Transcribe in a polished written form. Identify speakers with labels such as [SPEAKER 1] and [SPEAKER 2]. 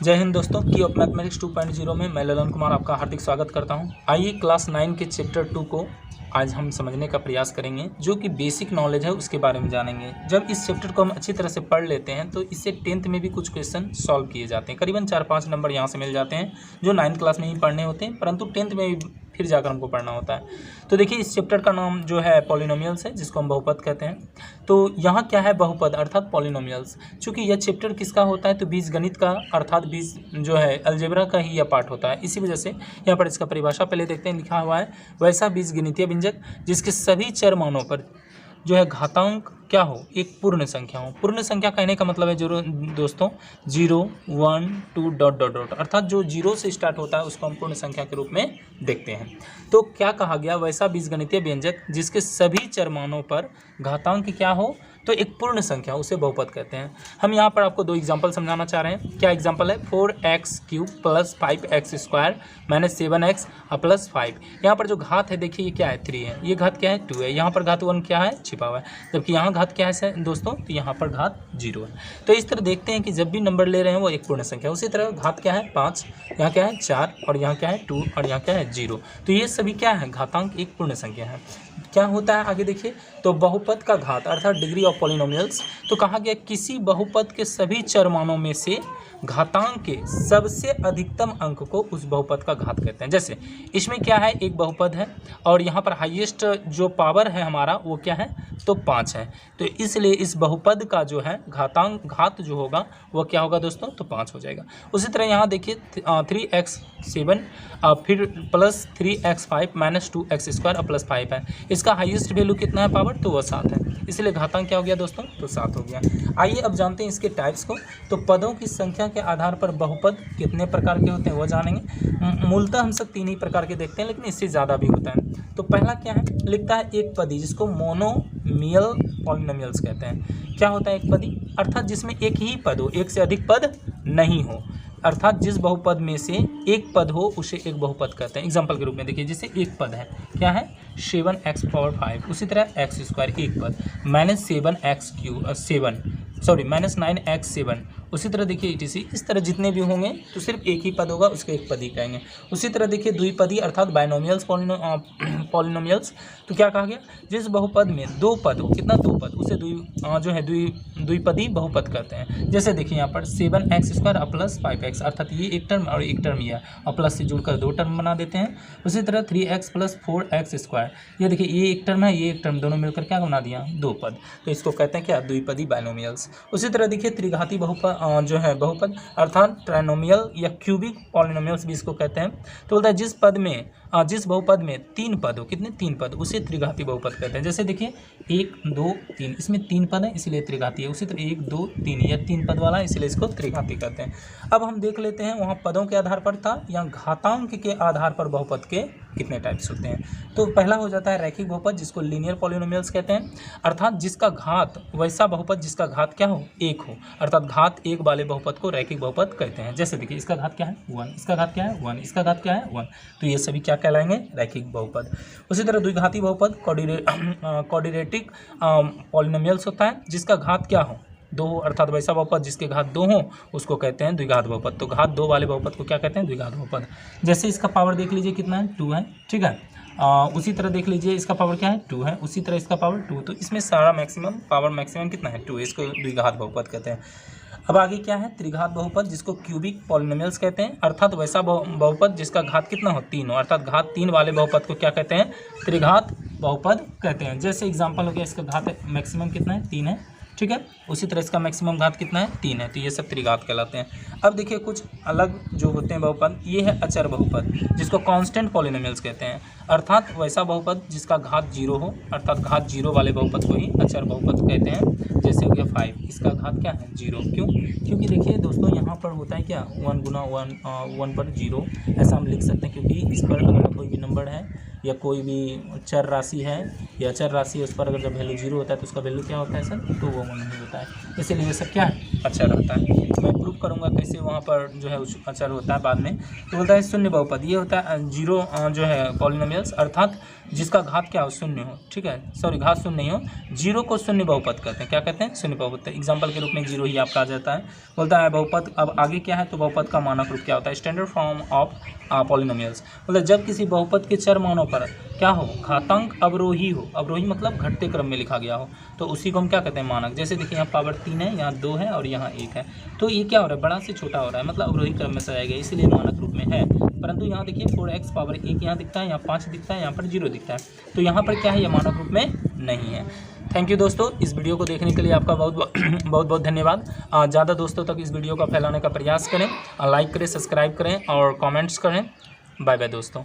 [SPEAKER 1] जय हिंद दोस्तों, की ऑफ मैथमेटिक्स 2.0 में मैं ललन कुमार आपका हार्दिक स्वागत करता हूं। आइए क्लास 9 के चैप्टर 2 को आज हम समझने का प्रयास करेंगे, जो कि बेसिक नॉलेज है उसके बारे में जानेंगे। जब इस चैप्टर को हम अच्छी तरह से पढ़ लेते हैं तो इससे 10th में भी कुछ क्वेश्चन सॉल्व किए जाते हैं। करीबन 4-5 नंबर यहाँ से मिल जाते हैं जो 9th क्लास में ही पढ़ने होते हैं, परंतु 10th में फिर जाकर हमको पढ़ना होता है। तो देखिए, इस चैप्टर का नाम जो है पॉलिनोमियल्स है, जिसको हम बहुपद कहते हैं। तो यहाँ क्या है, बहुपद अर्थात पॉलिनोमियल्स। चूँकि यह चैप्टर किसका होता है, तो बीजगणित का अर्थात बीज जो है अलजेब्रा का ही यह पार्ट होता है। इसी वजह से यहाँ पर इसका परिभाषा पहले देखते हैं। लिखा हुआ है, वैसा बीजगणितीय व्यंजक जिसके सभी चर मानों पर जो है घातांक क्या हो, एक पूर्ण संख्या हो। पूर्ण संख्या कहने का मतलब है जो दोस्तों 0, 1, 2 डॉट डॉट डॉट, अर्थात जो 0 से स्टार्ट होता है उसको हम पूर्ण संख्या के रूप में देखते हैं। तो क्या कहा गया, वैसा बीजगणितीय व्यंजक जिसके सभी चर मानों पर घातांक क्या हो, तो एक पूर्ण संख्या, उसे बहुपद कहते हैं। हम यहाँ पर आपको 2 एग्जाम्पल समझाना चाह रहे हैं। क्या एग्जाम्पल है, 4x³ + 5x² - 7x + 5। यहाँ पर जो घात है देखिए, ये क्या है, 3 है। ये घात क्या है, 2 है। यहाँ पर घात 1 क्या है, छिपा हुआ है। जबकि यहाँ घात क्या है दोस्तों, तो यहाँ पर घात 0 है। तो इस तरह देखते हैं कि जब भी नंबर ले रहे हैं वो एक पूर्ण संख्या। उसी तरह घात क्या है, 5, यहाँ क्या है 4, और यहाँ क्या है 2, और यहाँ क्या है 0। तो ये सभी क्या है, घातांक एक पूर्ण संख्या है। क्या होता है आगे देखिए, तो बहुपद का घात अर्थात डिग्री ऑफ पॉलिनोमियल्स। तो कहा गया किसी बहुपद के सभी चर मानों में से घातांक के सबसे अधिकतम अंक को उस बहुपद का घात कहते हैं। जैसे इसमें क्या है, एक बहुपद है और यहाँ पर हाईएस्ट जो पावर है हमारा वो क्या है, तो 5 है। तो इसलिए इस बहुपद का जो है घात जो होगा वो क्या होगा दोस्तों, तो 5 हो जाएगा। उसी तरह यहाँ देखिए 3x7 फिर प्लस 3x5 - 2x² + 5 है। इसका हाईएस्ट वैल्यू कितना है पावर, तो वह 7 है। इसलिए घातांक क्या हो गया दोस्तों, तो 7 हो गया। आइए अब जानते हैं इसके टाइप्स को। तो पदों की संख्या के आधार पर बहुपद कितने प्रकार के होते हैं वो जानेंगे। मूलतः हम सब 3 ही प्रकार के देखते हैं, लेकिन इससे ज़्यादा भी होता है। तो पहला क्या है, लिखता है एक पदी, जिसको मोनोमियल पॉलिनोमियल्स कहते हैं। क्या होता है एक पदी, अर्थात जिसमें एक ही पद हो, एक से अधिक पद नहीं हो, अर्थात जिस बहुपद में से एक पद हो उसे एक बहुपद कहते हैं। एग्जाम्पल के रूप में देखिए, जैसे एक पद है, क्या है 7x⁵। उसी तरह x² एक पद, -9x7। उसी तरह देखिए इस तरह जितने भी होंगे तो सिर्फ एक ही पद होगा, उसके एक पद ही कहेंगे। उसी तरह देखिए द्विपदी अर्थात बाइनोमियल्स पॉलिनोमियल्स। तो क्या कहा गया, जिस बहुपद में 2 पद हो, कितना 2 पद, उसे द्विपदी बहुपद कहते हैं। जैसे देखिए यहाँ पर 7x² + 5x, अर्थात ये एक टर्म और एक टर्म ये, और प्लस से जुड़कर 2 टर्म बना देते हैं। उसी तरह 3x + 4x², ये देखिए ये एक टर्म है, ये एक टर्म, दोनों मिलकर क्या बना दिया, 2 पद। तो इसको कहते हैं क्या, द्विपदी बाइनोमियल्स। उसी तरह देखिए त्रिघाती बहुपद अर्थात ट्राइनोमियल या क्यूबिक पॉलिनोमियल्स भी इसको कहते हैं। तो बोलता है जिस बहुपद में 3 पद हो, कितने 3 पद, उसे त्रिघाती बहुपद कहते हैं। जैसे देखिए 1, 2, 3, इसमें 3 पद है इसलिए त्रिघाती है। उसी तरह 1, 2, 3, यह 3 पद वाला है इसलिए इसको त्रिघाती कहते हैं। अब हम देख लेते हैं वहाँ पदों के आधार पर था या घातांक के आधार पर बहुपद के कितने टाइप्स होते हैं। तो पहला हो जाता है रैखिक बहुपद, जिसको लीनियर पॉलिनोमियल्स कहते हैं, अर्थात जिसका घात, वैसा बहुपद जिसका घात क्या हो, 1 हो, अर्थात घात 1 वाले बहुपद को रैखिक बहुपद कहते हैं। जैसे देखिए इसका घात क्या है 1, इसका घात क्या है 1, इसका घात क्या है 1। तो ये सभी क्या कहलाएंगे, रैखिक बहुपद। उसी तरह द्विघाती बहुपद क्वाड्रेटिक पॉलिनोमियल्स होता है, जिसका घात क्या हो, 2 हो, अर्थात वैसा बहुपद जिसके घात 2 हो उसको कहते हैं द्विघात बहुपद। तो घात 2 वाले बहुपद को क्या कहते हैं, द्विघात बहुपद। जैसे इसका पावर देख लीजिए कितना है, 2 है, ठीक है। उसी तरह देख लीजिए इसका पावर क्या है, 2 है, उसी तरह इसका पावर 2। तो इसमें सारा पावर मैक्सिमम कितना है, 2, इसको द्विघात बहुपद कहते हैं। अब आगे क्या है, त्रिघात बहुपद, जिसको क्यूबिक पॉलिनोमियल्स कहते हैं, अर्थात वैसा बहुपद जिसका घात कितना हो, 3 हो, अर्थात घात 3 वाले बहुपद को क्या कहते हैं, त्रिघात बहुपद कहते हैं। जैसे एग्जाम्पल हो गया, इसका घात मैक्सिमम कितना है, 3 है, ठीक है। उसी तरह इसका मैक्सिमम घात कितना है, 3 है। तो ये सब त्रिघात कहलाते हैं। अब देखिए कुछ अलग जो होते हैं बहुपद, ये है अचर बहुपद, जिसको कांस्टेंट पॉलिनोमियल्स कहते हैं, अर्थात वैसा बहुपद जिसका घात 0 हो, अर्थात घात 0 वाले बहुपद को ही अचर बहुपद कहते हैं। जैसे हो गया 5, इसका घात क्या है, 0। क्यों, क्योंकि देखिए दोस्तों यहाँ पर होता है क्या, 1 × 1 पर 0, ऐसा हम लिख सकते हैं। क्योंकि इस पर अगर कोई भी नंबर है या कोई भी चर राशि है या अचर राशि है, उस पर अगर जब वैल्यू 0 होता है तो उसका वैल्यू क्या होता है सर, तो वो नहीं होता है। इसीलिए ये सब क्या है, अचर रहता है। मैं प्रूव करूँगा कैसे वहाँ पर जो है अचर होता है बाद में। तो बोलता है शून्य बहुपद, ये होता है 0 जो है पॉलिनोमियल्स, अर्थात जिसका घात क्या हो, शून्य हो, ठीक है, सॉरी घात शून्य नहीं हो, जीरो को शून्य बहुपद कहते हैं। क्या कहते हैं, शून्य बहुपद। एग्जाम्पल के रूप में जीरो ही आपका आ जाता है। बोलता है बहुपद, अब आगे क्या है, तो बहुपद का मानक रूप क्या होता है, स्टैंडर्ड फॉर्म ऑफ पॉलिनोमियल्स। मतलब जब किसी बहुपद के चर मानों पर क्या हो, घातांक अवरोही हो, अवरोही मतलब घटते क्रम में लिखा गया हो, तो उसी को हम क्या कहते हैं, मानक। जैसे देखिए यहाँ पावर 3 है, यहाँ 2 है और यहाँ 1 है, तो ये क्या हो रहा है, बड़ा से छोटा हो रहा है, मतलब अवरोही क्रम में सजाया गया, इसीलिए मानक रूप में है। परंतु यहाँ देखिए 4x पावर 1 यहाँ दिखता है, यहाँ 5 दिखता है, यहाँ पर 0 दिखता है, तो यहाँ पर क्या है, ये मानक रूप में नहीं है। थैंक यू दोस्तों, इस वीडियो को देखने के लिए आपका बहुत बहुत धन्यवाद। ज़्यादा दोस्तों तक इस वीडियो का फैलाने का प्रयास करें, लाइक करें, सब्सक्राइब करें और कमेंट्स करें। बाय बाय दोस्तों।